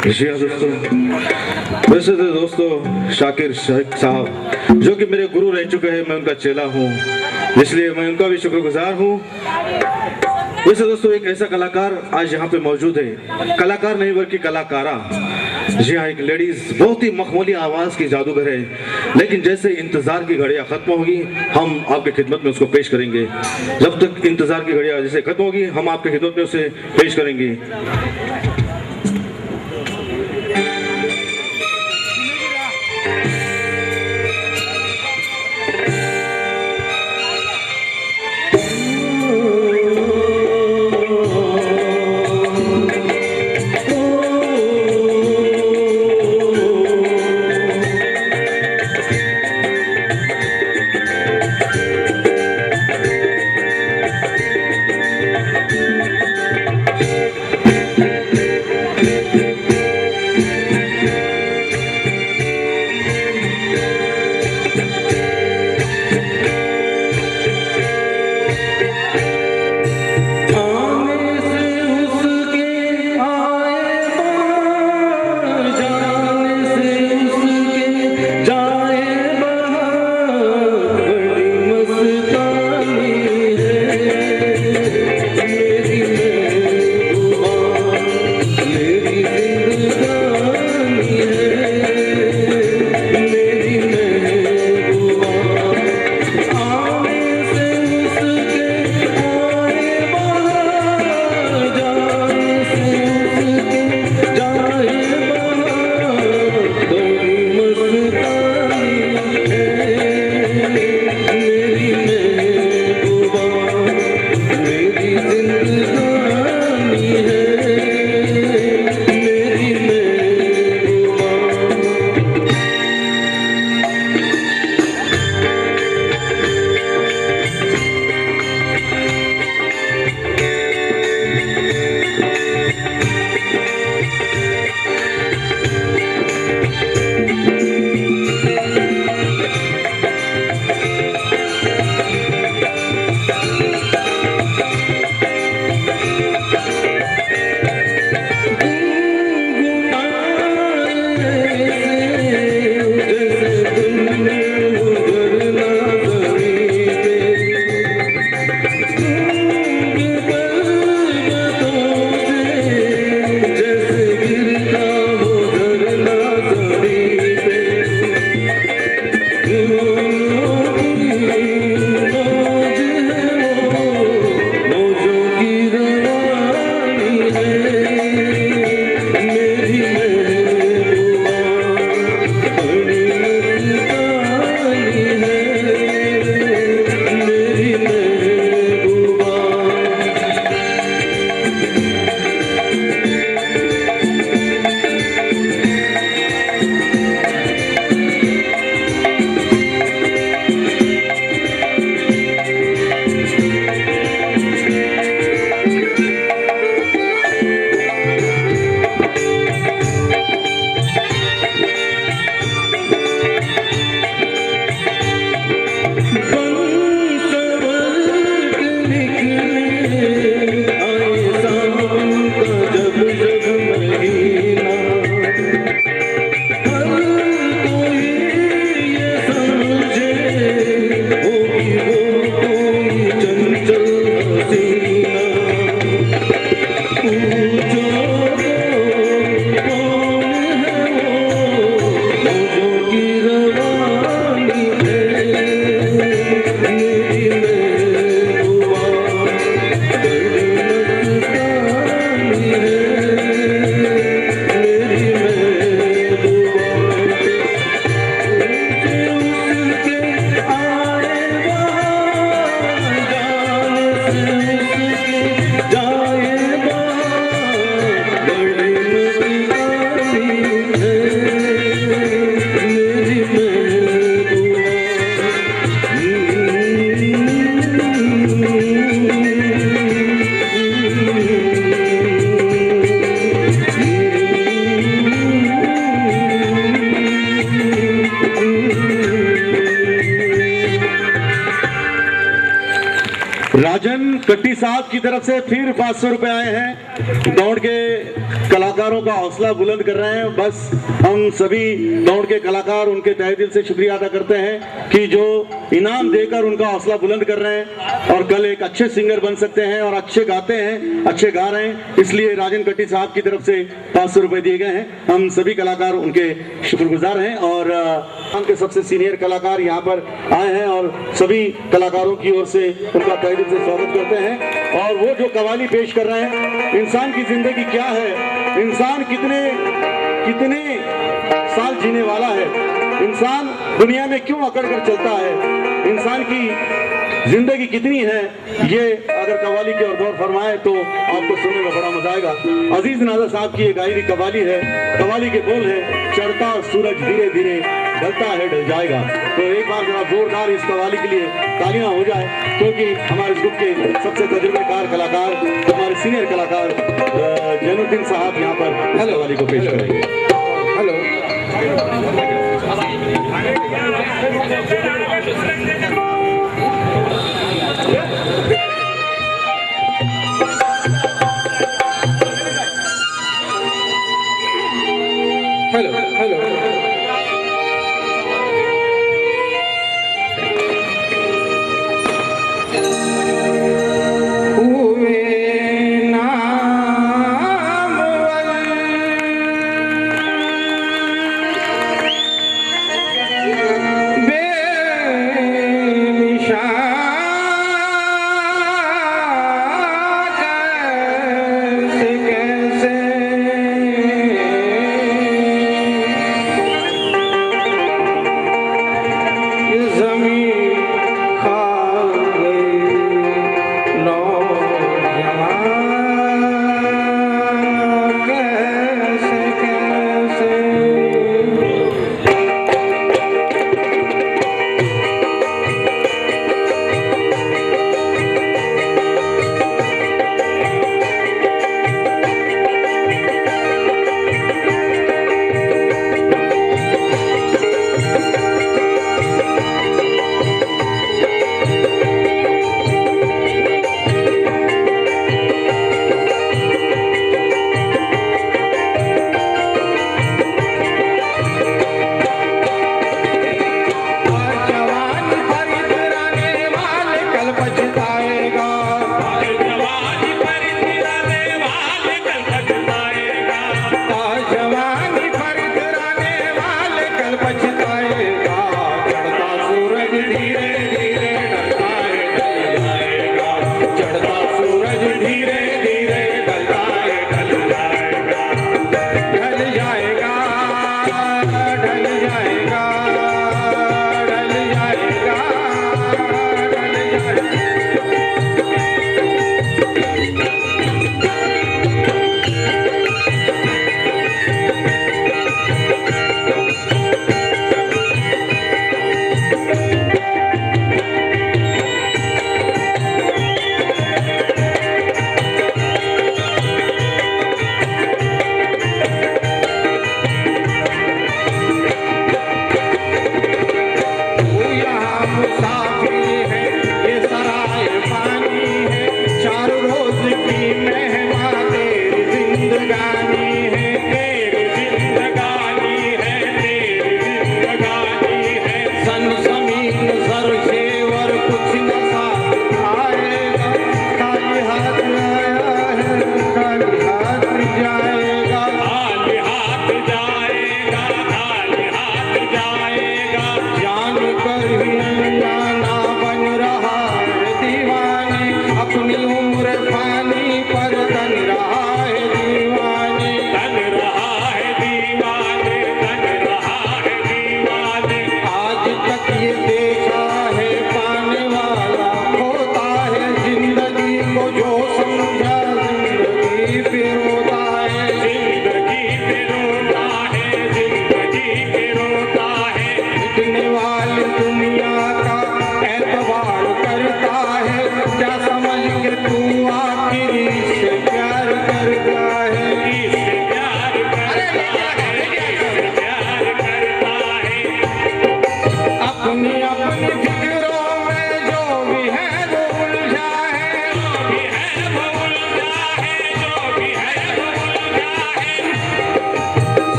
जी हाँ दोस्तों, वैसे तो दोस्तों शाकिर शेख साहब जो कि मेरे गुरु रह चुके हैं, मैं उनका चेला हूँ, इसलिए मैं उनका भी शुक्रगुजार हूँ। वैसे दोस्तों एक ऐसा कलाकार आज यहाँ पे मौजूद है, कलाकार नहीं बल्कि कलाकारा। जी हाँ, एक लेडीज बहुत ही मखमली आवाज की जादूगर है, लेकिन जैसे इंतजार की घड़ियां खत्म होगी हम आपके खिदमत में उसको पेश करेंगे। जब तक इंतजार की घड़ियां जैसे खत्म होगी हम आपके खिदमत में उसे पेश करेंगे। राजन कट्टी साहब की तरफ से फिर 500 रुपए आए हैं दौड़ के कलाकारों का हौसला बुलंद कर रहे हैं। बस हम सभी दौड़ के कलाकार उनके तहे दिल से शुक्रिया अदा करते हैं कि जो इनाम देकर उनका हौसला बुलंद कर रहे हैं और कल एक अच्छे सिंगर बन सकते हैं और अच्छे गाते हैं, अच्छे गा रहे हैं। इसलिए राजन कट्टी साहब की तरफ से 500 रुपए दिए गए हैं। हम सभी कलाकार उनके शुक्रगुजार हैं और उनके सबसे सीनियर कलाकार यहाँ पर आए हैं और सभी कलाकारों की ओर से उनका तहे दिल से स्वागत करते हैं। और वो जो कव्वाली पेश कर रहे हैं, इंसान की जिंदगी क्या है, इंसान कितने साल जीने वाला है, इंसान दुनिया में क्यों अकड़ कर चलता है, इंसान की जिंदगी कितनी है, ये अगर कव्वाली के और गौर फरमाए तो आपको सुनने में बड़ा मजा आएगा। अजीज नाजा साहब की ये गाई हुई कव्वाली है। कव्वाली के बोल है, चढ़ता सूरज धीरे धीरे ढलता है ढल जाएगा। तो एक बार जरा जोरदार इस कव्वाली के लिए तालियां हो जाए, क्योंकि हमारे ग्रुप के सबसे तजुर्बेकार कलाकार, हमारे सीनियर कलाकार जैनुद्दीन साहब यहाँ पर इस कव्वाली को पेश करेंगे। हेलो हेलो हेलो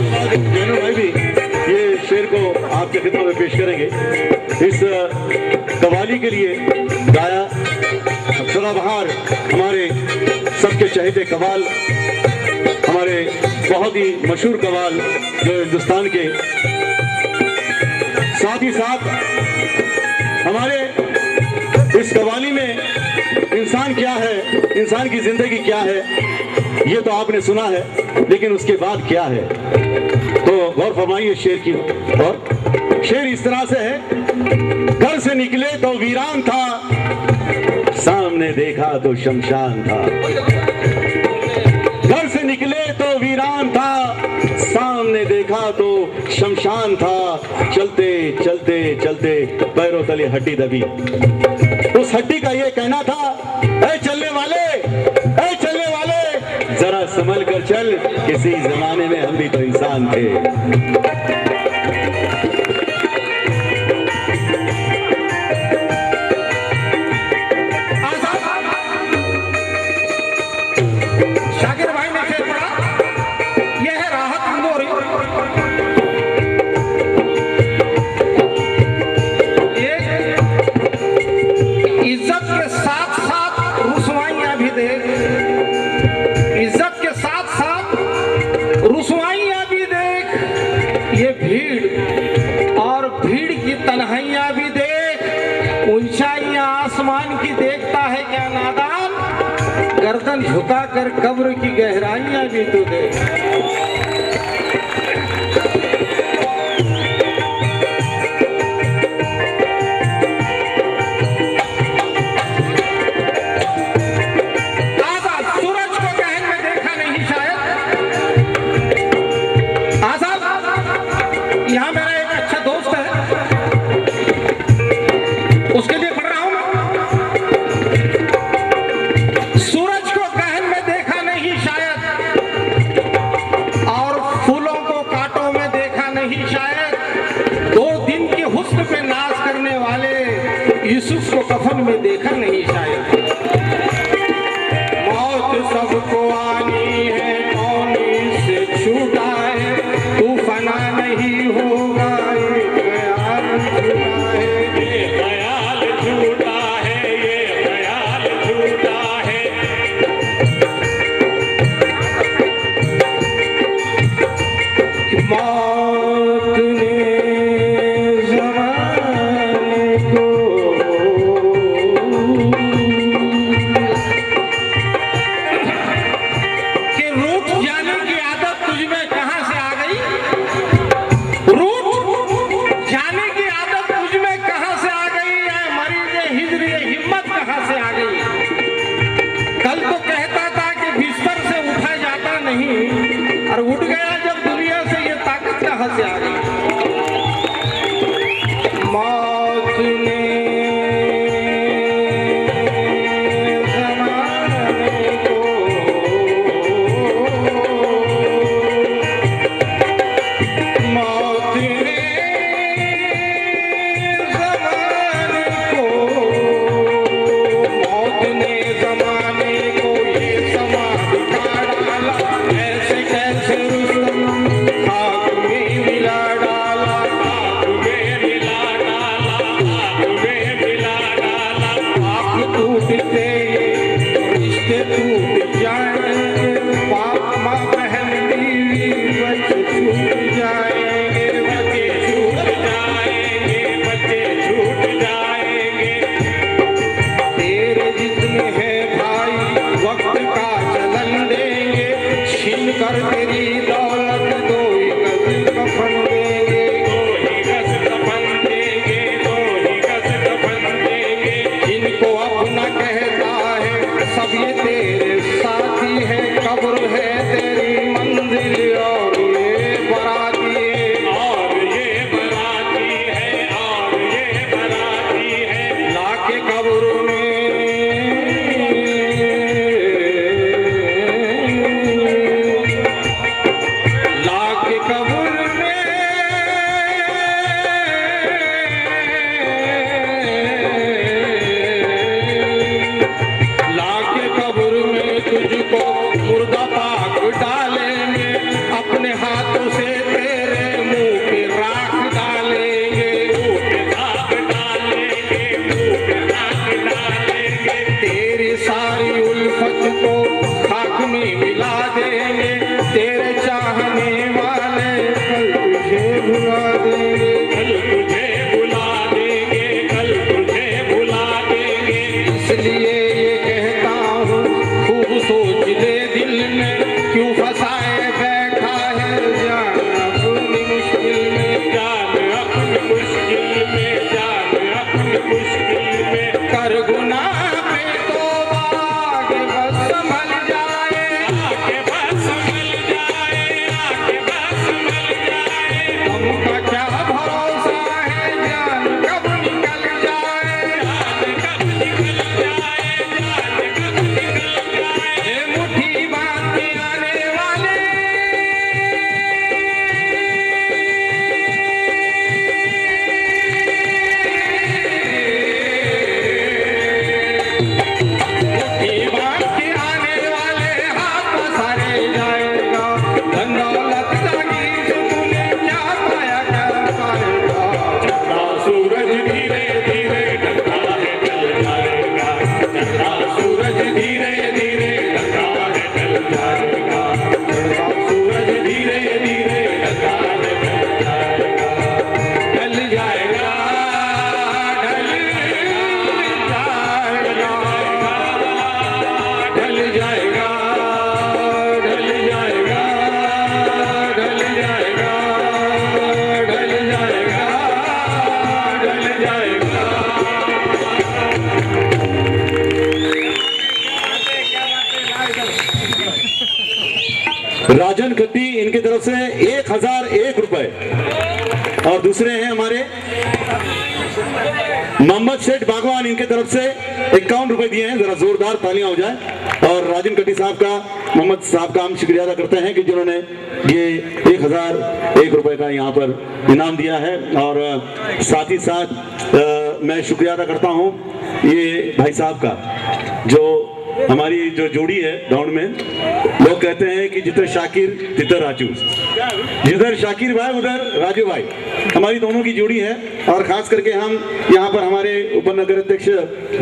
जैनू भाई भी ये शेर को आपके खिदमत में पेश करेंगे। इस कवाली के लिए गाया सदाबहार हमारे सबके चहेते कवाल, हमारे बहुत ही मशहूर कवाल जो हिंदुस्तान के, साथ ही साथ हमारे इस कवाली में इंसान क्या है, इंसान की जिंदगी क्या है, ये तो आपने सुना है, लेकिन उसके बाद क्या है, तो गौर फरमाइए शेर की। और शेर इस तरह से है, घर से निकले तो वीरान था, सामने देखा तो शमशान था। घर से निकले तो वीरान था, सामने देखा तो शमशान था। चलते चलते चलते पैरों तले हड्डी दबी। उस हड्डी का ये कहना था, ऐ चलने वाले, ऐ चलने वाले, जरा संभल कर चल, किसी जमाने में हम भी तो इंसान थे। शाकिर भाई ने शेर पढ़ा, यह है राहत इंदौरी। इज्जत के साथ साथ रुसवाइयां भी देख, इज्जत के साथ साथ रुसवाइयां भी देख, ये भीड़ और भीड़ की तन्हाइयां भी देख। ऊंचाइयां आसमान की देखता है क्या नादान, गर्दन झुका कर कब्र की गहराइयां भी तो देख। यहाँ मेरा एक अच्छा दोस्त है, उसके लिए पढ़ रहा हूं मैं। सूरज को गहन में देखा नहीं शायद, और फूलों को कांटों में देखा नहीं शायद। 2 दिन की हुस्न पे नाज करने वाले यूसुफ को कफन में देखा नहीं शायद। मौत सबको आनी है, कौन से छूटा है, तू फना नहीं होगा, ये ख्याल झूठा है, ये ख्याल झूठा है, ये ख्याल झूठा है। मौत ने ज़माने को कि रूठ जाने की आदत तुझ में कहां से आ गई, रूठ जाने की आदत तुझ में कहां से आ गई, या मरीज़ हिज्र ये हिम्मत कहां से आ गई। कल तो कहता था कि बिस्तर से उठा जाता नहीं, और उठ गया जब दुनिया से ये ताकत का इनकी तरफ से 1001 रुपए, और दूसरे हैं हमारे मोहम्मद शेख बागवान, इनके तरफ से 51 रुपए दिए हैं। जरा जोरदार तालियां हो जाए। और राजन कटी साहब का, मोहम्मद साहब का हम शुक्रिया अदा करते हैं कि जिन्होंने ये 1001 रुपए का यहाँ पर इनाम दिया है। और साथ ही साथ मैं शुक्रिया अदा करता हूँ ये भाई साहब का, जो हमारी जो जोड़ी है दौड़ में, लोग कहते हैं कि जिधर शाकिर तिधर राजू, जिधर शाकिर भाई उधर राजू भाई, हमारी दोनों की जोड़ी है। और खास करके हम यहाँ पर हमारे उपनगर अध्यक्ष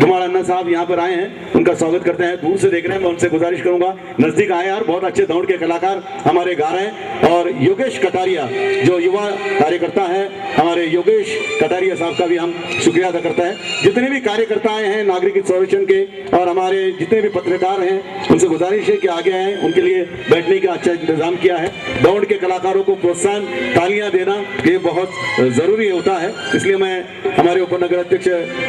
धुमाल अन्ना साहब यहाँ पर आए हैं, उनका स्वागत करते हैं। दूर से देख रहे हैं, मैं उनसे गुजारिश करूंगा नजदीक आए यार, बहुत अच्छे दौड़ के कलाकार हमारे गा रहे हैं। और योगेश कटारिया जो युवा कार्यकर्ता है, हमारे योगेश कटारिया साहब का भी हम शुक्रिया अदा करते हैं। जितने भी कार्यकर्ता आए हैं नागरिक संरक्षण के, और हमारे जितने भी पत्रकार हैं, उनसे गुजारिश है कि आगे आए, उनके लिए बैठने का अच्छा इंतजाम किया है। दौड़ के कलाकारों को प्रोत्साहन, तालियां देना ये बहुत जरूरी होता है। इसलिए मैं हमारे उपनगर अध्यक्ष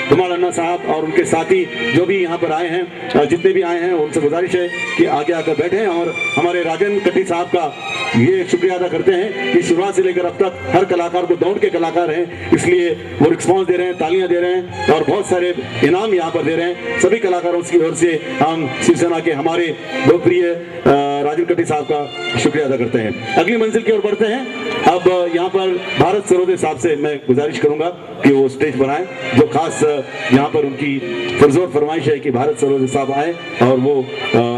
धुमाल अन्ना साहब और उनके साथी जो भी यहाँ पर आए हैं, जितने भी आए हैं, उनसे गुजारिश है कि आगे आकर बैठें। और हमारे राजन कटी साहब का ये शुक्रिया अदा करते हैं कि शुरुआत से लेकर अब तक हर कलाकार को, दौड़ के कलाकार हैं इसलिए वो रिस्पॉन्स दे रहे हैं, तालियां दे रहे हैं और बहुत सारे इनाम यहाँ पर दे रहे हैं। सभी कलाकारों की ओर से हम शिवसेना के हमारे लोकप्रिय राजन कटी साहब का शुक्रिया अदा करते हैं। अगली मंजिल की ओर बढ़ते हैं। अब यहाँ पर भारत सरोदे साहब से मैं गुजारिश करूंगा कि वो स्टेज बनाएं, जो खास यहाँ पर उनकी पुरजोर फरमाइश है कि भारत सरोदे साहब आए और वो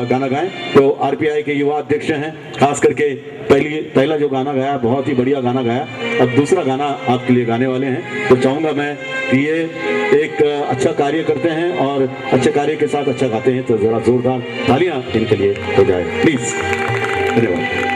गाना गाएं। तो आरपीआई के युवा अध्यक्ष हैं, खास करके पहला जो गाना गाया बहुत ही बढ़िया गाना गाया, अब दूसरा गाना आपके लिए गाने वाले हैं। तो चाहूंगा मैं कि ये एक अच्छा कार्य करते हैं और अच्छे कार्य के साथ अच्छा गाते हैं, तो जरा जोरदार तालियां इनके लिए हो जाए प्लीज। धन्यवाद।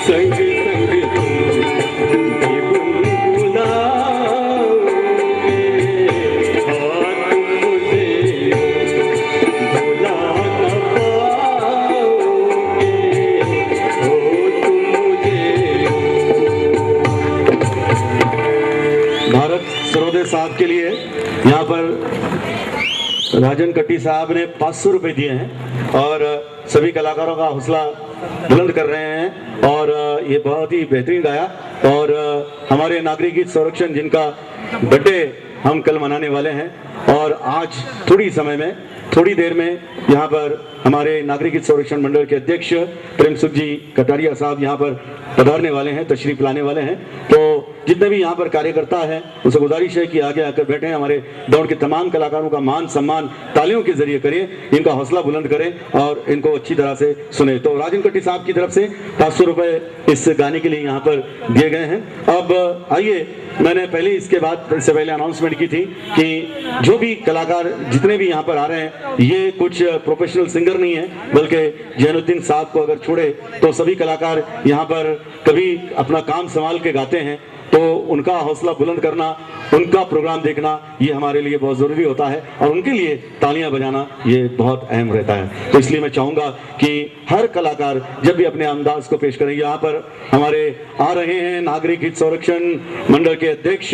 संग संग तुम भी बुलाओगे, हाँ तुम मुझे भुला न पाओगे, हो तुम मुझे। भारत सरोदे साहब के लिए यहाँ पर राजन कट्टी साहब ने 500 रुपए दिए हैं और सभी कलाकारों का हौसला बुलंद कर रहे हैं और ये बहुत ही बेहतरीन गाया। और हमारे नागरिक गीत संरक्षण जिनका बर्थडे हम कल मनाने वाले हैं और आज थोड़ी देर में यहाँ पर हमारे नागरिक हित संरक्षण मंडल के अध्यक्ष प्रेम सुख जी कटारिया साहब यहाँ पर पधारने वाले हैं, तशरीफ लाने वाले हैं। तो जितने भी यहाँ पर कार्यकर्ता हैं उसे गुजारिश है कि आगे आकर बैठे हमारे दौड़ के तमाम कलाकारों का मान सम्मान तालियों के जरिए करें, इनका हौसला बुलंद करें और इनको अच्छी तरह से सुने। तो राजन कट्टी साहब की तरफ से 500 रुपए इस गाने के लिए यहाँ पर दिए गए हैं। अब आइए, मैंने इससे पहले अनाउंसमेंट की थी कि जो भी कलाकार जितने भी यहाँ पर आ रहे हैं ये कुछ प्रोफेशनल सिंगर नहीं है, बल्कि जैनुद्दीन साहब को अगर छोड़े तो सभी कलाकार यहाँ पर कभी अपना काम संभाल के गाते हैं। तो उनका हौसला बुलंद करना, उनका प्रोग्राम देखना ये हमारे लिए बहुत ज़रूरी होता है और उनके लिए तालियां बजाना ये बहुत अहम रहता है। तो इसलिए मैं चाहूँगा कि हर कलाकार जब भी अपने अंदाज को पेश करें। यहाँ पर हमारे आ रहे हैं नागरिक हित संरक्षण मंडल के अध्यक्ष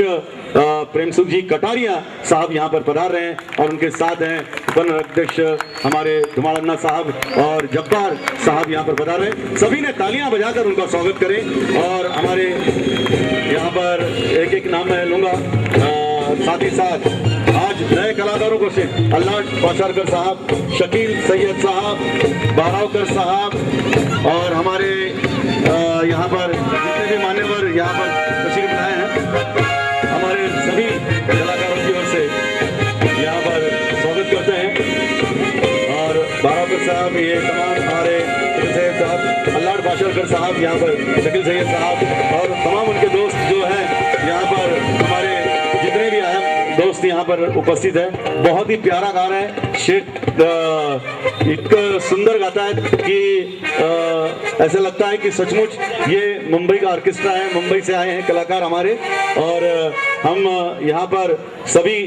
प्रेम सुख जी कटारिया साहब यहाँ पर पधार रहे हैं और उनके साथ हैं उप अध्यक्ष हमारे धुमाड़न्ना साहब और जब्बार साहब यहाँ पर पधार रहे हैं। सभी ने तालियां बजाकर उनका स्वागत करें। और हमारे यहाँ पर एक एक नाम मैं लूंगा, साथ ही साथ आज नए कलाकारों को से अल्लाह पाशारकर साहब, शकील सैयद साहब, बारावकर साहब और हमारे यहाँ पर जितने भी मान्यवर यहाँ पर तशरीफ लाए हैं, हमारे सभी कलाकारों की ओर से यहाँ पर स्वागत करते हैं। और बारावकर साहब, ये तमाम हमारे शकील सैयद साहब, अल्लाह पाशारकर साहब, यहाँ पर शकील सैयद साहब और तमाम उनके दोस्त जो हैं यहाँ पर, हमारे जितने भी अहम दोस्त यहाँ पर उपस्थित है। बहुत ही प्यारा गा रहा है शेख, इतना सुंदर गाता है कि ऐसा लगता है कि सचमुच ये मुंबई का ऑर्केस्ट्रा है, मुंबई से आए हैं कलाकार हमारे। और हम यहाँ पर सभी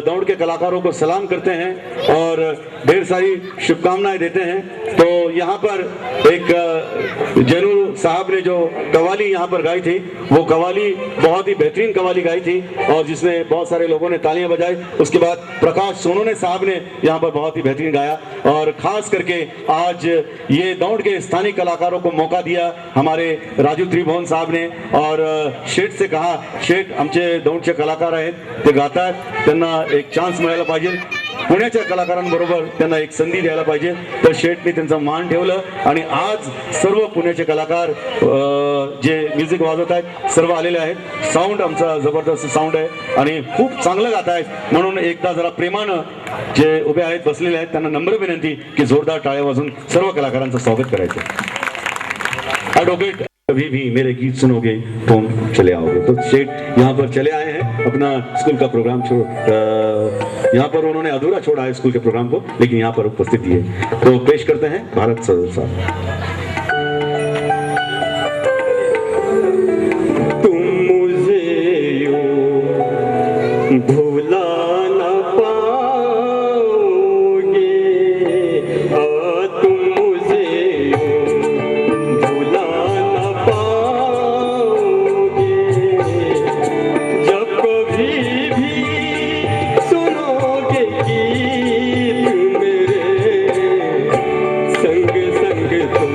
दौड़ के कलाकारों को सलाम करते हैं और ढेर सारी शुभकामनाएं देते हैं। तो यहाँ पर एक जैनू साहब ने जो कवाली यहाँ पर गाई थी, वो कवाली बहुत ही बेहतरीन कवाली गाई थी और जिसमें बहुत सारे लोगों ने तालियां बजाई। उसके बाद प्रकाश सोनोने साहब ने यहाँ पर बहुत ही बेहतरीन गाया और खास करके आज ये दौड़ के स्थानीय कलाकारों को मौका दिया हमारे राजू त्रिभुवन साहब ने। और शेठ से कहा, शेठ आमचे दौड़चे कलाकार आहेत, ते गातात, त्यांना एक चान्स मिळायला पाहिजे, पुण्याच्या कलाकारांबरोबर त्यांना एक संधी द्यायला पाहिजे। तर शेठने त्यांचा मान ठेवलं आणि आज सर्व पुण्याचे कलाकार जे म्युझिक वाजवत आहेत सर्व आलेले आहेत। साऊंड आमचा जबरदस्त साऊंड आहे आणि खूप चांगलं गात आहेत, म्हणून एकदा जरा प्रेमानं जे उभे आहेत बसलेले आहेत त्यांना नम्र विनंती की जोरदार टाळ्या वाजवून सर्व कलाकारांचं स्वागत करायचं। एडवोकेट, कभी भी मेरे गीत सुनोगे तुम चले आओगे। तो शेठ यहाँ पर चले आए हैं, अपना स्कूल का प्रोग्राम यहाँ पर उन्होंने अधूरा छोड़ा है स्कूल के प्रोग्राम को, लेकिन यहाँ पर उपस्थित है। तो पेश करते हैं भारत सरोदे साहब। तुम मुझे यूं भुला न पाओगे, तुम मुझे भुला न पाओगे, जब कभी भी सुनोगे गीत मेरे संग संग तुम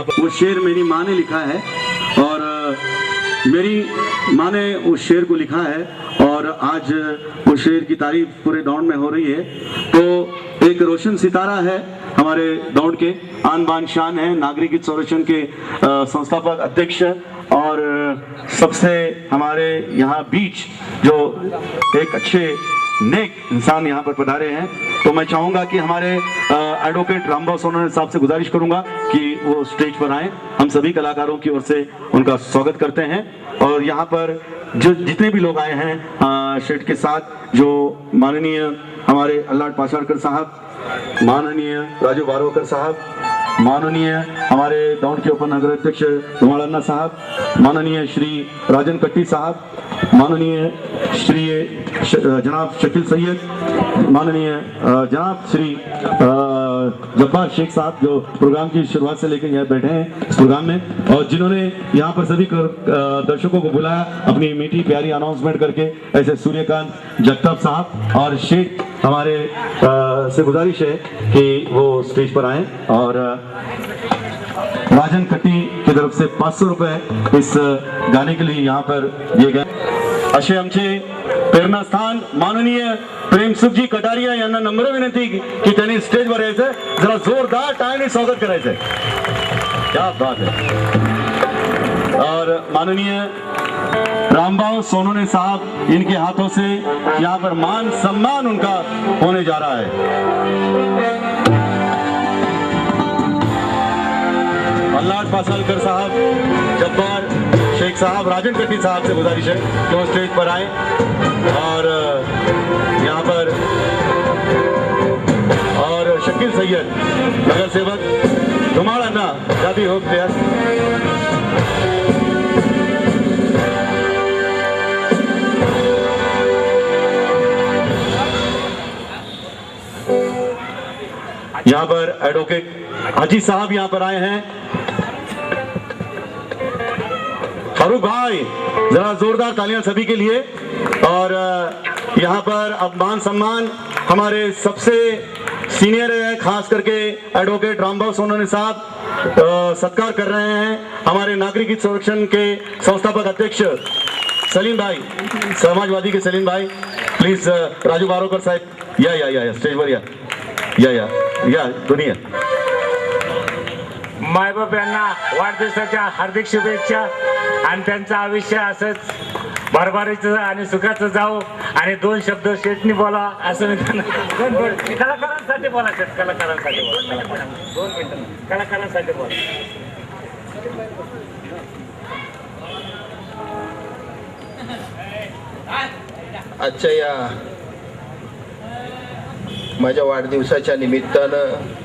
पर वो शेर मेरी माँ ने लिखा है और मेरी माँ ने उस शेर को लिखा है और आज वो शेर की तारीफ पूरे दौड़ में हो रही है। तो एक रोशन सितारा है हमारे दौड़ के, आन बान शान है, नागरिक हित संरक्षण के संस्थापक अध्यक्ष और सबसे हमारे यहाँ बीच जो एक अच्छे नेक इंसान यहाँ पर पधारे हैं। तो मैं चाहूंगा कि हमारे एडवोकेट रामबाबू सोनवने साहब से गुजारिश करूंगा कि वो स्टेज पर आए। हम सभी कलाकारों की ओर से उनका स्वागत करते हैं और यहाँ पर जो जितने भी लोग आए हैं शेठ के साथ, जो माननीय हमारे अल्लाह पाशारकर साहब, माननीय राजू बारोकर साहब, माननीय हमारे दौड़ के उपनगर अध्यक्ष धुमाल अन्ना साहब, माननीय श्री राजन कट्टी साहब, माननीय श्री जनाब शकील सैयद, माननीय जनाब श्री जब्बार शेख साहब जो प्रोग्राम की शुरुआत से लेकर यहाँ बैठे हैं इस प्रोग्राम में और जिन्होंने यहाँ पर सभी दर्शकों को बुलाया अपनी मीठी प्यारी अनाउंसमेंट करके, ऐसे सूर्यकांत जगताप साहब और शेख हमारे से गुजारिश है कि वो स्टेज पर आए और राजन कट्टी की तरफ से 500 रुपए इस गाने के लिए यहाँ पर दिए गए। असे आमचे प्रेरणास्थान माननीय प्रेमसुखजी कटारिया यांना नम्र विनंती की त्यांनी स्टेजवर यायचं, जरा जोरदार टाळ्यांनी स्वागत करायचंय। क्या बात है। और माननीय रामबाबू सोनवने साहब, इनके हाथों से यहाँ पर मान सम्मान उनका होने जा रहा है। अल्लाह पासालकर साहब, जब्बार शेख साहब, राजन कट्टी साहब से गुजारिश है कि वो स्टेज पर आए और यहाँ पर और शकील सैयद नगर सेवक धुमाल अन्ना जाती हो प्लेयर। यहाँ पर एडवोकेट हाजी साहब यहाँ पर आए हैं। फारूक भाई, जरा जोरदार तालियां सभी के लिए। और यहाँ पर अब मान सम्मान हमारे सबसे सीनियर है, खास करके एडवोकेट रामबाबू सोनवने साहब सत्कार कर रहे हैं। हमारे नागरिक हित संरक्षण के संस्थापक अध्यक्ष सलीम भाई, समाजवादी के सलीम भाई, प्लीज राजू बारोकर साहेब या स्टेज पर या दुनिया। मायबाप यांना वाढदिवसाच्या हार्दिक शुभेच्छा आणि त्यांचं आयुष्य असंच भरभराटीचं आणि सुखाचं जावो आणि दोन शब्द शेठनी बोला असं मी त्यांना कलाकारांसाठी बोला, शेठ कलाकारांसाठी बोला, 2 मिनिटं कलाकारांसाठी बोला। आजच्या या माझ्या वाढदिवसाच्या निमित्तानं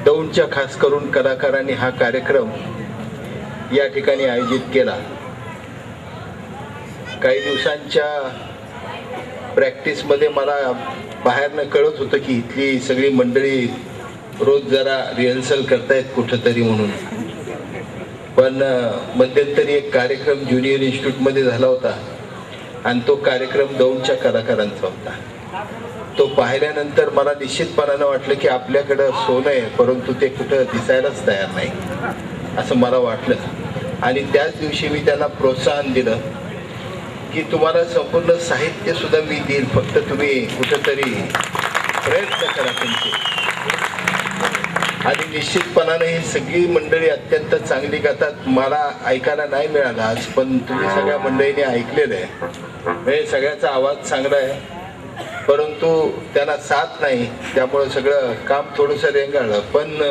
दौंडच्या खास करून कलाकारांनी हा कार्यक्रम या ठिकाणी आयोजित केला। काही दिवसांच्या प्रॅक्टिसमध्ये मला बाहेरनं कळत होतं की इथली सगळी मंडळी रोज जरा रिहर्सल करतायत कुठंतरी म्हणून, पण मध्यंतरी एक कार्यक्रम ज्युनियर इन्स्टिट्यूटमध्ये झाला होता आणि तो कार्यक्रम दौंडच्या कलाकारांचा होता। तो पाहिल्यानंतर मला निश्चितपणानं वाटलं की आपल्याकडं सोनं आहे, परंतु ते कुठं दिसायलाच तयार नाही असं मला वाटलं। आणि त्याच दिवशी मी त्यांना प्रोत्साहन दिलं की तुम्हाला संपूर्ण साहित्य सुद्धा मी देईल, फक्त तुम्ही कुठंतरी प्रयत्न करा तुमचे। आणि निश्चितपणाने ही सगळी मंडळी अत्यंत चांगली गातात। मला ऐकायला नाही मिळालं आज, पण तुम्ही सगळ्या मंडळींनी ऐकलेलं आहे, म्हणजे सगळ्याचा आवाज चांगला आहे, परंतु त्यांना साथ नाही, त्यामुळे सगळं काम थोडंसं रेंगाळलं। पण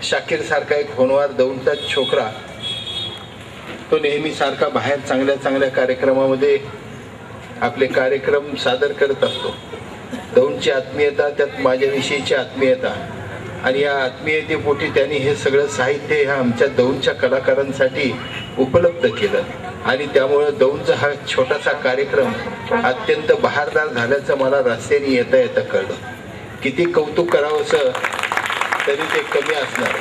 शाकीर सारखा एक होनवार दौंडचा छोकरा, तो नेहमी सारखा बाहेर चांगल्या चांगल्या कार्यक्रमामध्ये आपले कार्यक्रम सादर करत असतो। दौंडची आत्मीयता, त्यात माझ्याविषयीची आत्मीयता, आणि या आत्मीयतेपोटी त्यांनी हे सगळं साहित्य ह्या आमच्या दौंडच्या कलाकारांसाठी उपलब्ध केलं आणि त्यामुळे दौंडचा हा छोटासा कार्यक्रम अत्यंत बहारदार झाल्याचं मला रस्त्याने येता येता कळलं। किती कौतुक करावंसं तरी ते कमी असणार,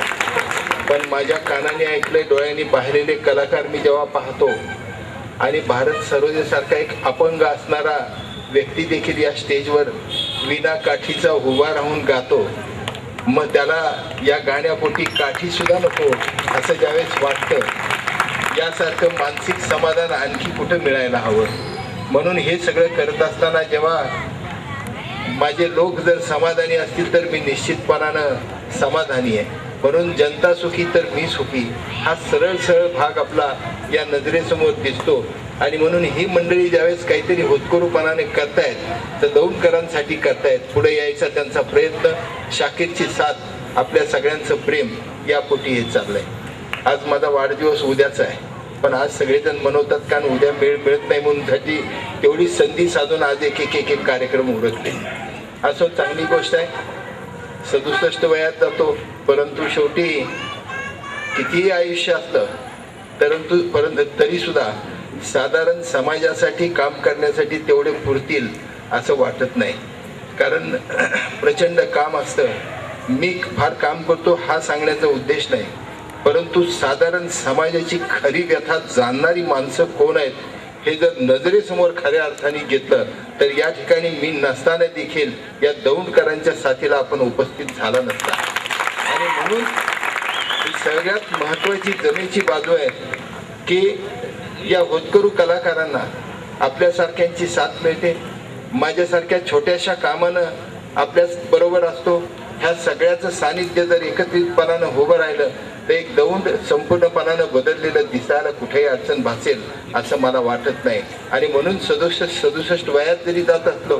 पण माझ्या कानाने ऐकले, डोळ्यांनी पाहिलेले कलाकार मी जेव्हा पाहतो आणि भारत सरोदेसारखा एक अपंग असणारा व्यक्ती देखील या स्टेजवर विना काठीचा उभा राहून गातो, मग त्याला या गाण्यापोटी काठी सुद्धा नको असं ज्यावेळेस वाटतं, यासारखं मानसिक समाधान आणखी कुठं मिळायला हवं. म्हणून हे सगळं करत असताना जेव्हा माझे लोक जर समाधानी असतील तर मी निश्चितपणानं समाधानी आहे. म्हणून जनता सुखी तर मी सुखी हा सरळ सरळ भाग आपला या नजरेसमोर दिसतो. आणि म्हणून ही मंडळी ज्यावेळेस काहीतरी होतकरूपणाने करतायत तर दौंडकरांसाठी करतायत, पुढे यायचा त्यांचा प्रयत्न, शाकीरची साथ, आपल्या सगळ्यांचं प्रेम यापोटी हे चाललंय. आज माझा वाढदिवस उद्याचा आहे, पण आज सगळेजण मनवतात कारण उद्या मेळ मिळत नाही म्हणून साठी तेवढी संधी साधून आज एक कार्यक्रम उरकले. असं चांगली गोष्ट आहे. 67 वयात जातो, परंतु शेवटी कितीही आयुष्य असलं परंतु तरी सुद्धा साधारण समाजासाठी काम करण्यासाठी तेवढे पुरतील असं वाटत नाही. कारण प्रचंड काम असतं. मी फार काम करतो हा सांगण्याचा उद्देश नाही, परंतु साधारण समाजाची खरी व्यथा जाणणारी माणसं कोण आहेत हे जर नजरेसमोर खऱ्या अर्थाने घेतलं तर या ठिकाणी मी नसताना देखील या दौंडकरांच्या साथीला आपण उपस्थित झाला नसता. आणि म्हणून ही सगळ्यात महत्वाची जमेची बाजू आहे की या होतकरू कलाकारांना आपल्यासारख्यांची साथ मिळते. माझ्यासारख्या छोट्याशा कामानं आपल्या बरोबर असतो. ह्या सगळ्याचं सानिध्य जर एकत्रितपणानं उभं राहिलं तर एक दौंड संपूर्णपणानं बदललेलं दिसायला कुठेही अडचण भासेल असं मला वाटत नाही. आणि म्हणून 67 वयात जरी जात असलो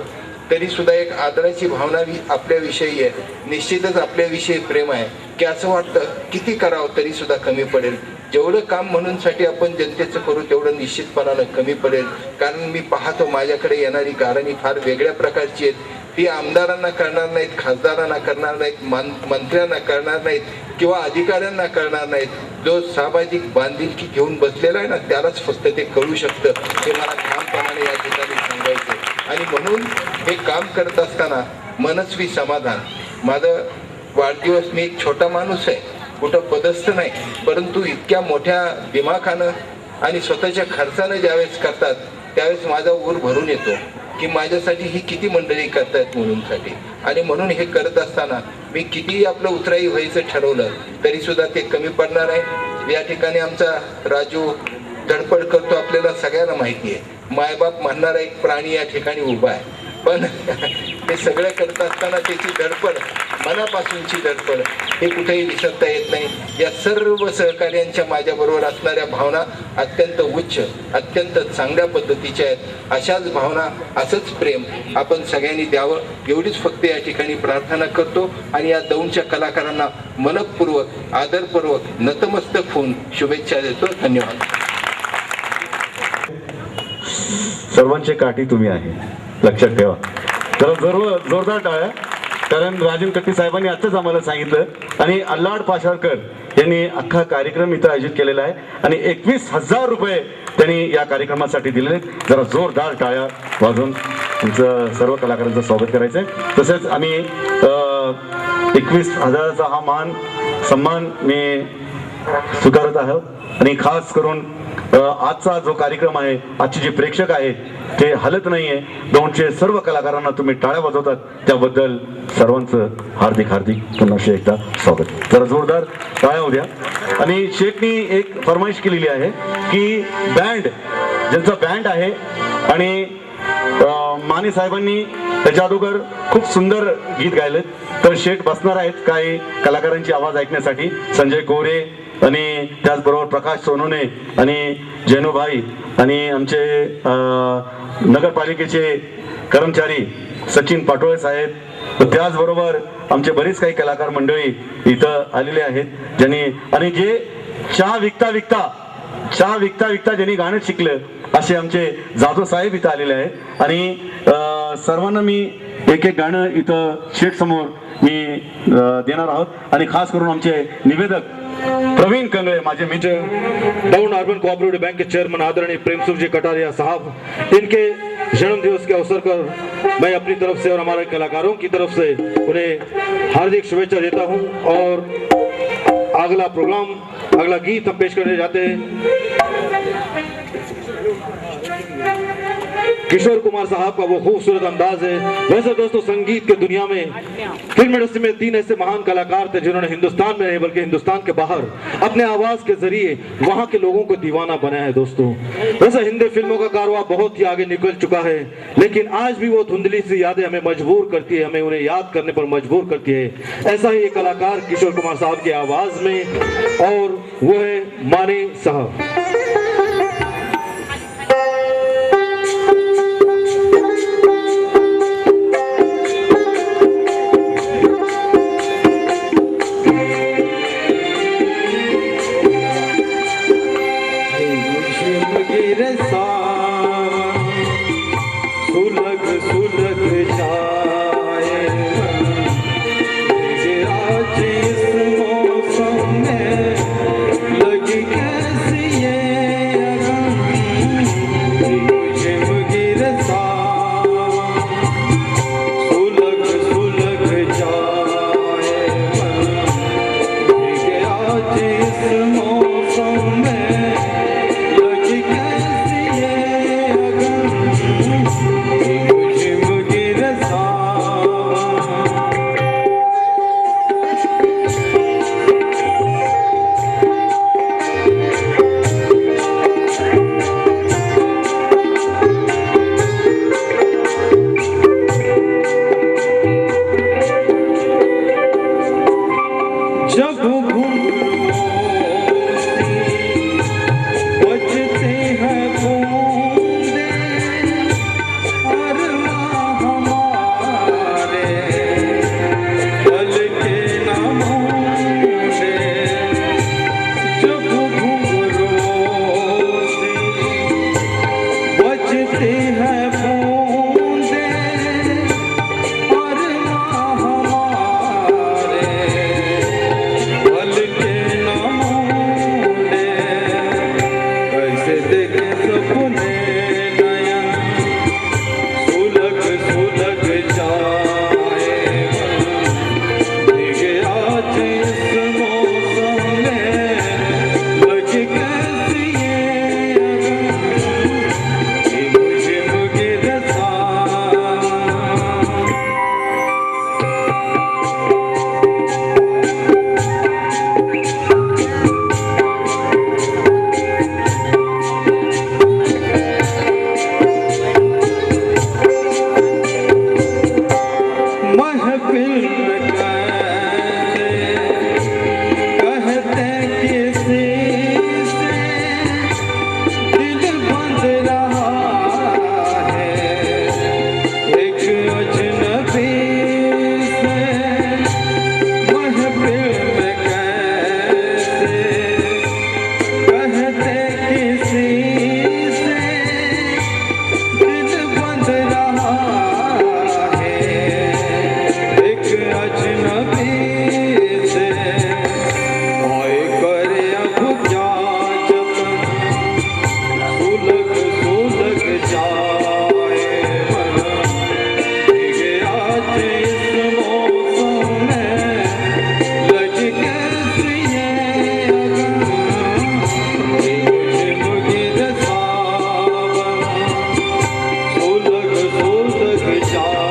तरी सुद्धा एक आदराची भावना आपल्याविषयी आहे. निश्चितच आपल्याविषयी प्रेम आहे की असं वाटतं किती करावं तरी सुद्धा कमी पडेल. जेवढं काम म्हणूनसाठी आपण जनतेचं करू तेवढं निश्चितपणानं कमी पडेल. कारण मी पाहतो माझ्याकडे येणारी गाणी फार वेगळ्या प्रकारची आहेत. ती आमदारांना करणार नाहीत, खासदारांना करणार नाहीत, मंत्र्यांना करणार नाहीत किंवा अधिकाऱ्यांना करणार नाहीत. जो सामाजिक बांधिलकी घेऊन बसलेला आहे ना त्यालाच फक्त ते कळू शकतं. हे मला ठामपणाने या ठिकाणी सांगायचं. आणि म्हणून हे काम करत असताना मनस्वी समाधान. माझं वाढदिवस, मी एक छोटा माणूस आहे, कुठं पदस्थ नाही, परंतु इतक्या मोठ्या दिमाखानं आणि स्वतःच्या खर्चानं ज्यावेळेस करतात त्यावेळेस माझा ऊर भरून येतो की माझ्यासाठी ही किती मंडळी करतायत म्हणूनसाठी. आणि म्हणून हे करत असताना मी कितीही आपलं उतराई व्हायचं ठरवलं तरी सुद्धा ते कमी पडणार आहे. या ठिकाणी आमचा राजू धडपड करतो, आपल्याला सगळ्यांना माहिती आहे. मायबाप म्हणणारा एक प्राणी या ठिकाणी उभा आहे, पण हे सगळं करत असताना त्याची धडपड, मनापासूनची धडपड हे कुठेही विसरता येत नाही. या सर्व सहकार्यांच्या माझ्याबरोबर असणाऱ्या भावना अत्यंत उच्च, अत्यंत चांगल्या पद्धतीच्या आहेत. अशाच भावना, असंच प्रेम आपण सगळ्यांनी द्यावं एवढीच फक्त या ठिकाणी प्रार्थना करतो. आणि या दौंडच्या कलाकारांना मनपूर्वक, आदरपूर्वक, नतमस्तक होऊन शुभेच्छा देतो. धन्यवाद. सर्वांचे काठी तुम्ही आहे, लक्षात ठेवा. जरा जोरदार टाळ्या, कारण राजन कट्टी साहेबांनी आत्ताच आम्हाला सांगितलं आणि अल्लाड पाशाळकर यांनी अख्खा कार्यक्रम इथं आयोजित केलेला आहे आणि 21,000 रुपये त्यांनी या कार्यक्रमासाठी दिलेले आहेत. जरा जोरदार टाळ्या वाजवून तुमचं सर्व कलाकारांचं स्वागत करायचं आहे. तसेच आम्ही 21,000चा हा सन्मान मी स्वीकारत आहोत. आणि खास करून आजचा जो कार्यक्रम आहे, आजचे जे प्रेक्षक आहेत ते हलत नाहीये. दौंडचे सर्व कलाकारांना तुम्ही टाळ्या वाजवतात त्याबद्दल सर्वांचं हार्दिक हार्दिक पुन्हा एकदा स्वागत. जरा जोरदार टाळ्या होऊ द्या. आणि शेखनी एक फरमाईश केलेली आहे की बँड, ज्यांचा बँड आहे आणि माने साहेबांनी त्याच्या अगोदर खूप सुंदर गीत गायलेत, तर शेख बसणार आहेत काही कलाकारांची आवाज ऐकण्यासाठी. संजय गोरे आणि त्याचबरोबर प्रकाश सोनोने आणि जैनूभाई आणि आमचे नगरपालिकेचे कर्मचारी सचिन पाटोळे साहेब, त्याचबरोबर आमचे बरेच काही कलाकार मंडळी इथं आलेले आहेत ज्यांनी, आणि जे चहा विकता विकता ज्यांनी गाणं शिकलं असे आमचे जाधव साहेब इथं आलेले आहेत. आणि सर्वांना मी एक गाणं इथं शेख समोर मी देणार आहोत. आणि खास करून आमचे निवेदक प्रवीण कंगळे, माझे मित्र, दौंड अर्बन कोऑपरेटिव बैंक के चेयरमैन आदरणीय प्रेमसुख जी कटारिया साहब, इनके जन्म दिवस के अवसर पर मैं अपनी तरफ से और हमारे कलाकारों की तरफ से उन्हें हार्दिक शुभेच्छा देता हूं. और अगला गीत हम पेश करने जाते हैं. किशोर कुमार साहब का वो खूबसूरत अंदाज है। वैसे दोस्तों संगीत के दुनिया में फिल्म इंडस्ट्री में 3 ऐसे महान कलाकार थे जिन्होंने हिंदुस्तान में नहीं बल्कि हिंदुस्तान के बाहर अपने आवाज के जरिए वहां के लोगों को दीवाना बनाया है दोस्तों। वैसे हिंदी फिल्मों का कारवां बहुत ही आगे निकल चुका है, लेकिन आज भी वो धुंधली सी यादें हमें मजबूर करती है, हमें उन्हें याद करने पर मजबूर करती है। ऐसा ही एक कलाकार किशोर कुमार साहब की आवाज में, और वो है माने साहब। सुलग सुलग जाए आज इस मौसम में लगी कैसी ये झिम गिर सुलग सुलग जाए आज इस मौसम में लगी कैसी ये झिम गिर जब बजते हैं बूंदे और हमारे पल के नमूने, जब घुंघरू बजते हैं बूंदे और हमारे पल के नमूने, कैसे देखे सपने नयन सुलग सुलग जाए भीगे आज इस मौसम में लगी कैसी ये झिम गिर महफिल में कैसे कहते किसी से दिल बंध रहा है एक अजनबी से। महफिल में कैसे कहते किसी से दिल बंध रहा है एक अजनबी से। आए करे अब क्या जतन सुलग सुलग जाए भीगे आज इस मौसम में लगी कैसी ये झिम गिर सुलग सुलग जाए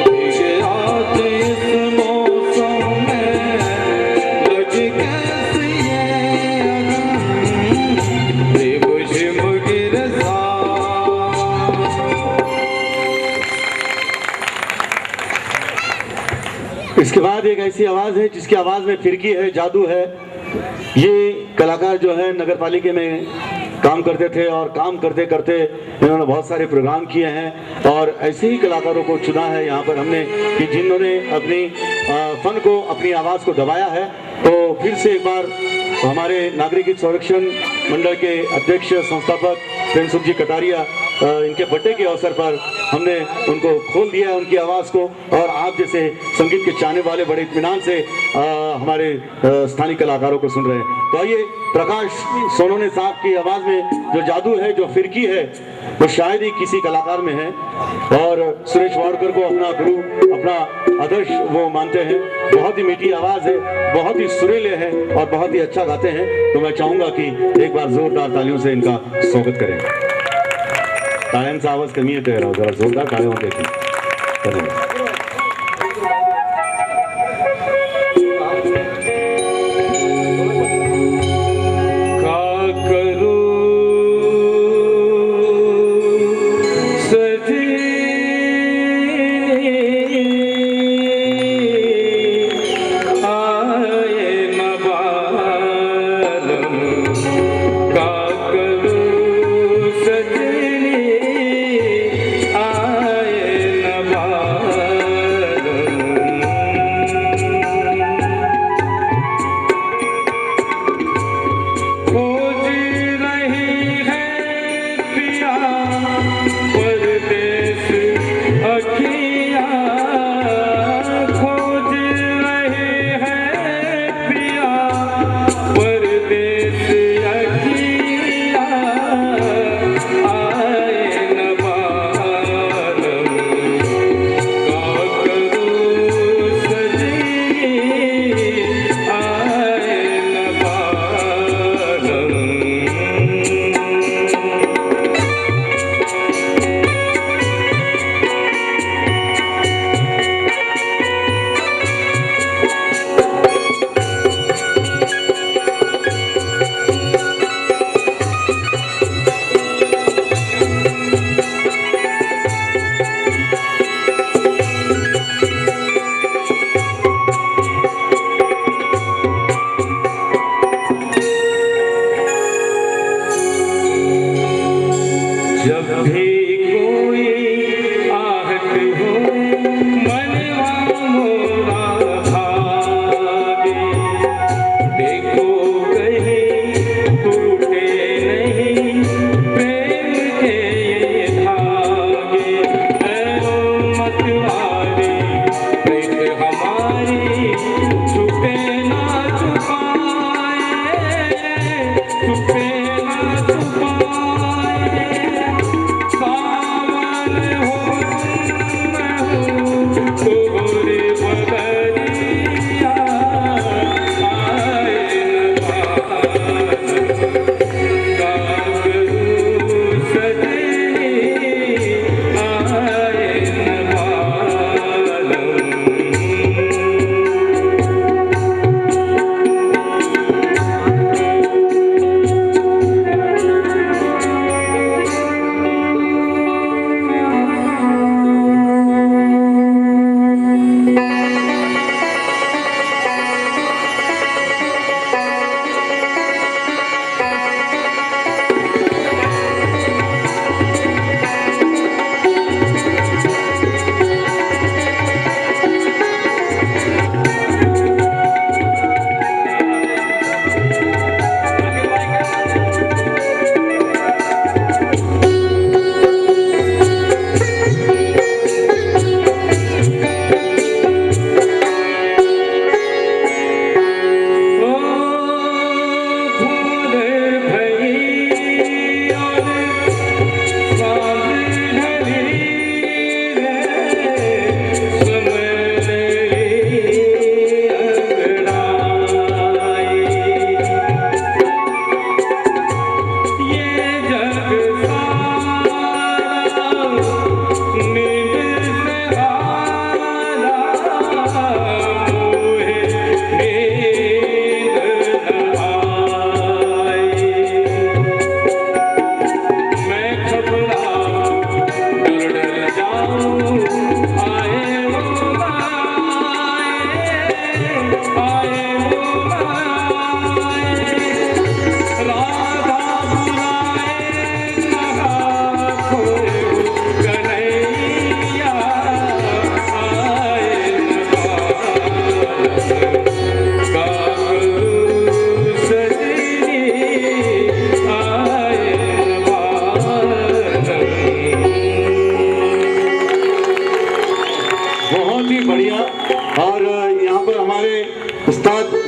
भीगे आज इस मौसम में लगी कैसी ये झिम गिर इसके बाद एक ऐसी आवाज है जिसकी आवाज में फिरकी है, जादू है। ये कलाकार जो है नगर पालिका में काम करते थे और काम करते करते इन्होंने बहुत सारे प्रोग्राम किए हैं और ऐसे ही कलाकारों को चुना है यहाँ पर हमने कि जिन्होंने अपनी फन को, अपनी आवाज़ को दबाया है। तो फिर से एक बार हमारे नागरिक हित संरक्षण मंडल के अध्यक्ष संस्थापक प्रेम सुख जी कटारिया, इनके बर्थडे के अवसर पर हमने उनको खोल दिया है उनकी आवाज़ को, और आप जैसे संगीत के चाहने वाले बड़े इत्मीनान से हमारे स्थानीय कलाकारों को सुन रहे हैं। तो आइए, प्रकाश सोनोने साहब की आवाज़ में जो जादू है, जो फिरकी है, वो शायद ही किसी कलाकार में है। और सुरेश वाडकर को अपना गुरु, अपना आदर्श वो मानते हैं। बहुत ही मीठी आवाज़ है, बहुत ही सुरीले हैं और बहुत ही अच्छा गाते हैं। तो मैं चाहूँगा कि एक बार जोरदार तालियों से इनका स्वागत करें। टाळ्यांचा आवाज कमी येतोय राव, जरा जोरदार टाळ्या होते धन्यवाद.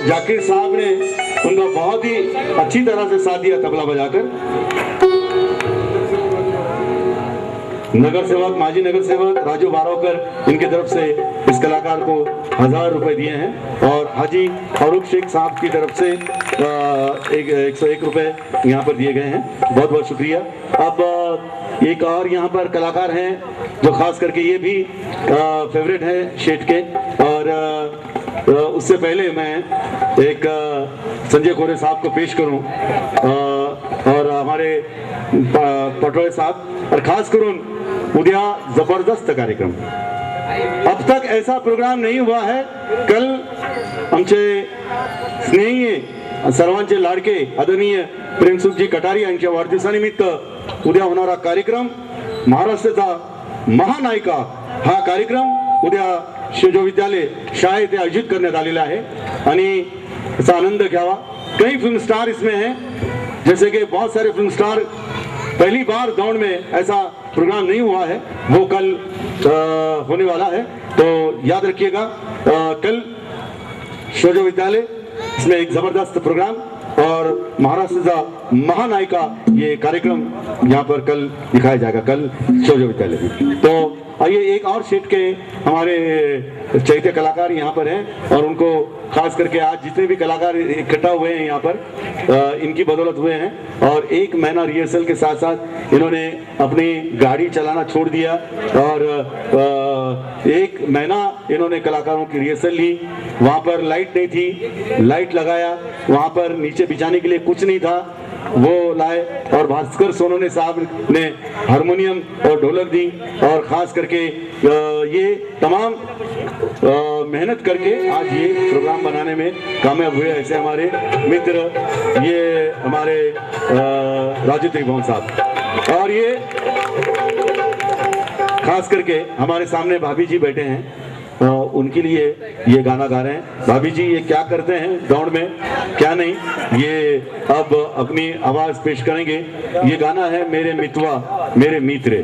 जाकिर साहब ने उनका बहुत ही अच्छी तरह से साथ दिया तबला बजाकर। नगर सेवक, माजी नगर सेवक राजू बारोकर इनकी तरफ से इस कलाकार को 1000 रुपए दिए हैं और हाजी फारूक शेख साहब की तरफ से 101 रुपये यहाँ पर दिए गए हैं, बहुत बहुत शुक्रिया। अब एक और यहाँ पर कलाकार हैं जो खास करके ये भी फेवरेट हैं शेठ के, और उससे पहले मैं एक संजय खोरे साहब को पेश करूं और हमारे पटोळे साहब, और खास करून उद्या जबरदस्त कार्यक्रम। अब तक ऐसा प्रोग्राम नहीं हुआ है। कल आमचे स्नेही सर्वांचे लाडके आदरणीय प्रेमसुखजी कटारी यांच्या वाढदिवसानिमित्त उद्या होणारा कार्यक्रम महाराष्ट्राचा महानायिका हा कार्यक्रम उद्या शिवजो विद्यालय शाळेत आयोजित करण्यात आलेला आहे आणि इसका आनंद घ्यावा। कई फिल्म स्टार इसमें हैं, जैसे कि बहुत सारे फिल्म स्टार, पहली बार दौड़ में ऐसा प्रोग्राम नहीं हुआ है, वो कल होने वाला है, तो याद रखिएगा। कल शिवजो विद्यालय इसमें एक जबरदस्त प्रोग्राम और महाराष्ट्र का महानायिका ये कार्यक्रम यहाँ पर कल दिखाया जाएगा, कल शिवजो विद्यालय में। तो आइए एक और सेट के हमारे चैत्य कलाकार यहाँ पर हैं, और उनको खास करके आज जितने भी कलाकार इकट्ठा हुए हैं यहाँ पर इनकी बदौलत हुए हैं। और एक महीना रिहर्सल के साथ साथ इन्होंने अपनी गाड़ी चलाना छोड़ दिया और एक महीना इन्होंने कलाकारों की रिहर्सल ली। वहाँ पर लाइट नहीं थी, लाइट लगाया, वहाँ पर नीचे बिछाने के लिए कुछ नहीं था, वो लाए, और भास्कर सोनोने साहब ने हारमोनियम और ढोलक दी, और खास करके ये तमाम मेहनत करके आज ये प्रोग्राम बनाने में कामयाब हुए। ऐसे हमारे मित्र ये हमारे राजू त्रिभुवन साहब, और ये खास करके हमारे सामने भाभी जी बैठे हैं, उनके लिए ये गाना गा रहे हैं। भाभी जी ये क्या करते हैं दौड़ में, क्या नहीं, ये अब अपनी आवाज पेश करेंगे। ये गाना है मेरे मितवा मेरे मित्र।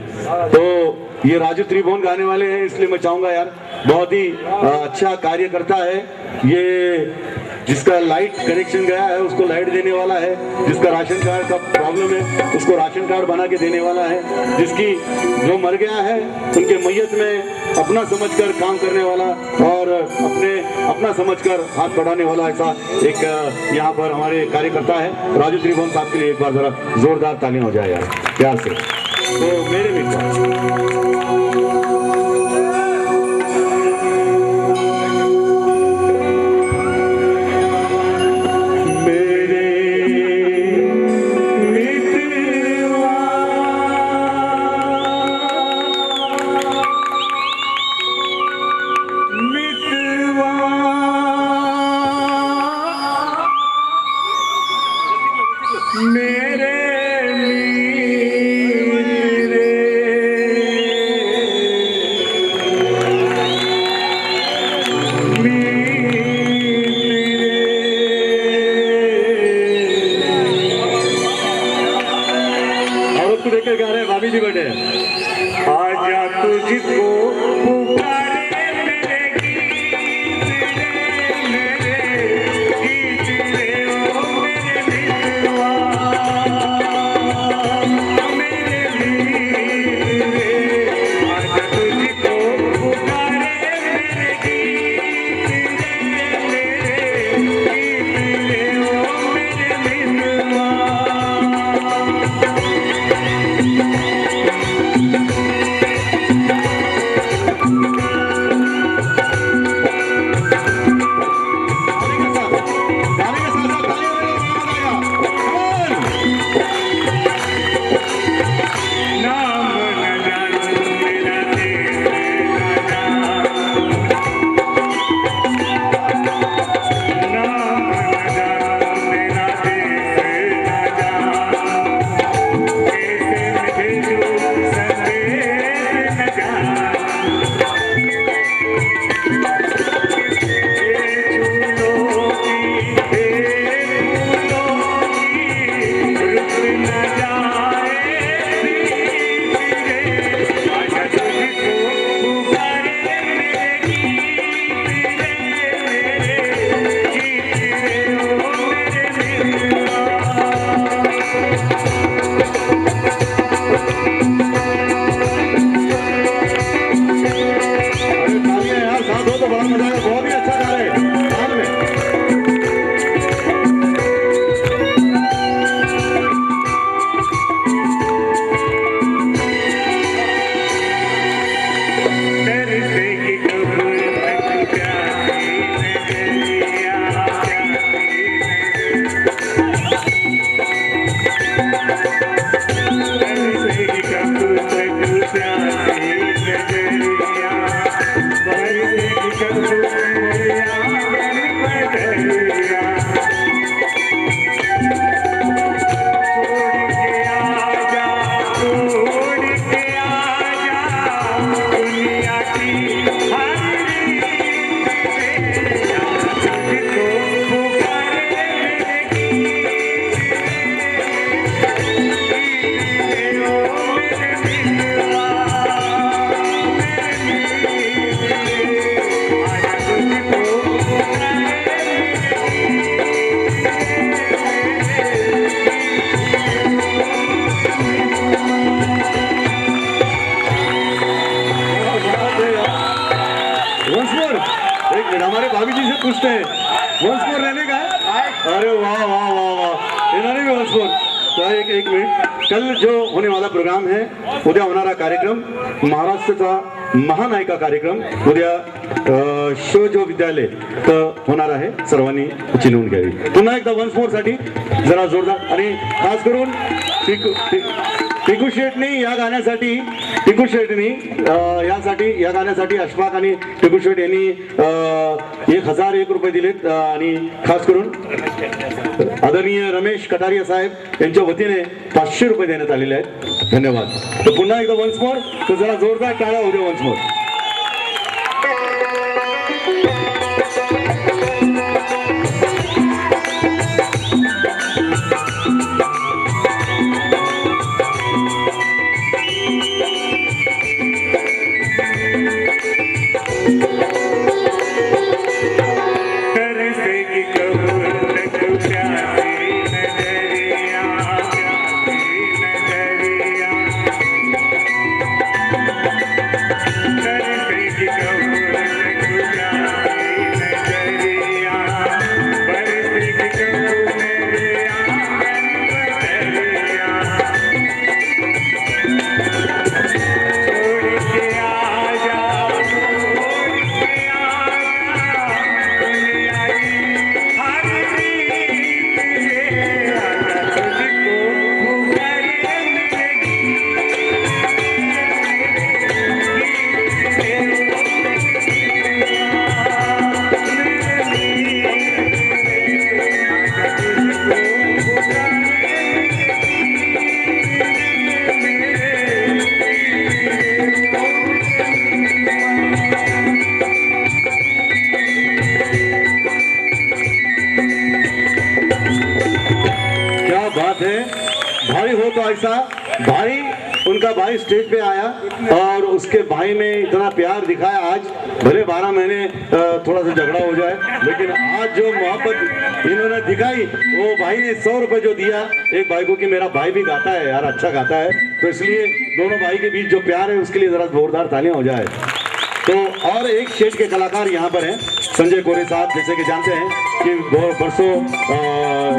तो ये राजू त्रिभुवन गाने वाले हैं, इसलिए मैं चाहूंगा यार, बहुत ही अच्छा कार्य करता है ये। जिसका लाइट कनेक्शन गया है उसको लाइट देने वाला है, जिसका राशन कार्ड का प्रॉब्लम है उसको राशन कार्ड बना के देने वाला है, जिसकी जो मर गया है उनके मैयत में अपना समझकर काम करने वाला और अपना समझकर हाथ बढ़ाने वाला, ऐसा एक यहाँ पर हमारे कार्यकर्ता है। राजू त्रिभुवन साहब के लिए एक बार जरा जोरदार तालियां हो जाए यार प्यार से। तो मेरे मित्र तो एक मिनिट, कल जो होने वाला प्रोग्राम है, उद्या होणारा कार्यक्रम महाराष्ट्राचा महानायिका कार्यक्रम उद्या शो जो विद्यालय तर होणार आहे, सर्वांनी चिलवून घ्यावी. पुन्हा एकदा वन्स मोर साठी जरा जोरदार, आणि खास करून टिकू शेटनी या गाण्यासाठी या गाण्यासाठी अशफाक आणि टिकू शेट यांनी 1001 रुपये दिलेत, आणि खास करून आदरणीय रमेश कटारिया साहेब यांच्या वतीने 500 रुपये देण्यात आलेले आहेत. धन्यवाद. तर पुन्हा एकदा वन्स मोर, तर जरा जोरदार टाळ्या होऊ द्या वन्स मोर. भाई, उनका भाई स्टेज पे आया और उसके भाई ने इतना प्यार दिखाया. आज भले 12 महीने थोड़ा सा झगड़ा हो जाए, लेकिन आज जो मोहब्बत इन्होंने दिखाई, वो भाई ने 100 रुपए जो दिया एक भाई को कि मेरा भाई भी गाता है यार, अच्छा गाता है, तो इसलिए दोनों भाई के बीच जो प्यार है उसके लिए जरा जोरदार तालियां हो जाए. तो और एक शेड के कलाकार यहाँ पर हैं, संजय कोरे साहब, जैसे कि जानते हैं कि बरसों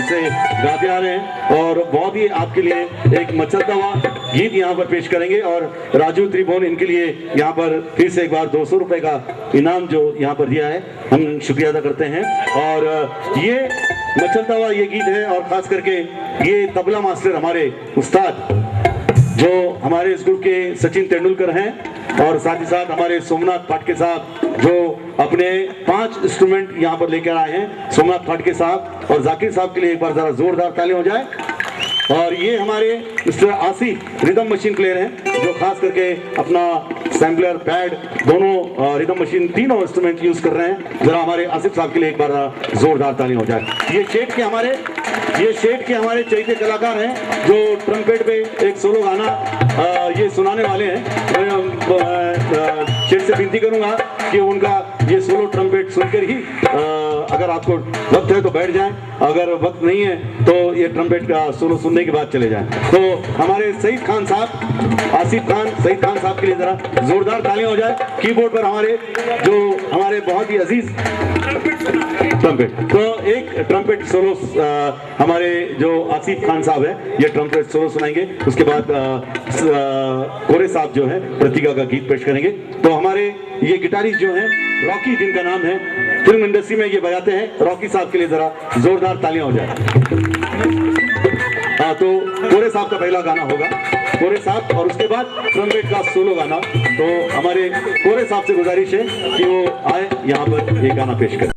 से गाते आ रहे हैं, और बहुत ही आपके लिए एक मचलता हुआ गीत यहाँ पर पेश करेंगे. और राजू त्रिभुवन इनके लिए यहाँ पर फिर से एक बार 200 रुपए का इनाम जो यहाँ पर दिया है, हम शुक्रिया अदा करते हैं. और ये मचलता हुआ ये गीत है, और खास करके ये तबला मास्टर हमारे उस्ताद जो हमारे इस ग्रुप के सचिन तेंदुलकर हैं, और साथ ही साथ हमारे सोमनाथ फाटके साहब जो अपने 5 इंस्ट्रूमेंट यहाँ पर लेकर आए हैं, सोमनाथ फाटके साहब और जाकिर साहब के लिए एक बार जरा जोरदार तालियां हो जाए. और ये हमारे mister Asif rhythm machine player हैं, जो खास करके अपना सैम्पलर, पैड, दोनों रिदम मशीन, तीनों इंस्ट्रूमेंट यूज कर रहे हैं. जरा हमारे आसिफ साहब के लिए एक बार जोरदार तालियां हो जाए. ये शेड के हमारे चैत्य कलाकार हैं, जो ट्रम्पेट पे एक सोलो गाना ये सुनाने वाले हैं. शेड से विनती करूंगा कि उनका ये सोलो ट्रम्पेट सुनकर ही अगर आपको वक्त है तो बैठ जाएं, अगर वक्त नहीं है तो ये ट्रम्पेट का सोलो सुनने के बाद चले जाएं. तो हमारे सईद खान साहब, सईद खान साहब के लिए जरा जोरदार तालियां हो जाए. कीबोर्ड पर हमारे बहुत ही अजीज ट्रम्पेट, तो एक ट्रम्पेट सोलो हमारे जो आसिफ खान साहब है, ये ट्रम्पेट सोलो सुनाएंगे. उसके बाद कोरे साहब जो है प्रतिका का गीत पेश करेंगे. तो हमारे ये गिटारिस्ट जो हैं, रॉकी जिनका नाम है, फिल्म इंडस्ट्री में ये बजाते हैं, रॉकी साहब के लिए जरा जोरदार तालियां हो जाए. तो कोरे साहब का पहला गाना होगा, कोरे साहब, और उसके बाद ट्रम्पेट का सोलो गाना. तो हमारे कोरे साहब से गुजारिश है कि वो आए यहाँ पर एक गाना पेश करें.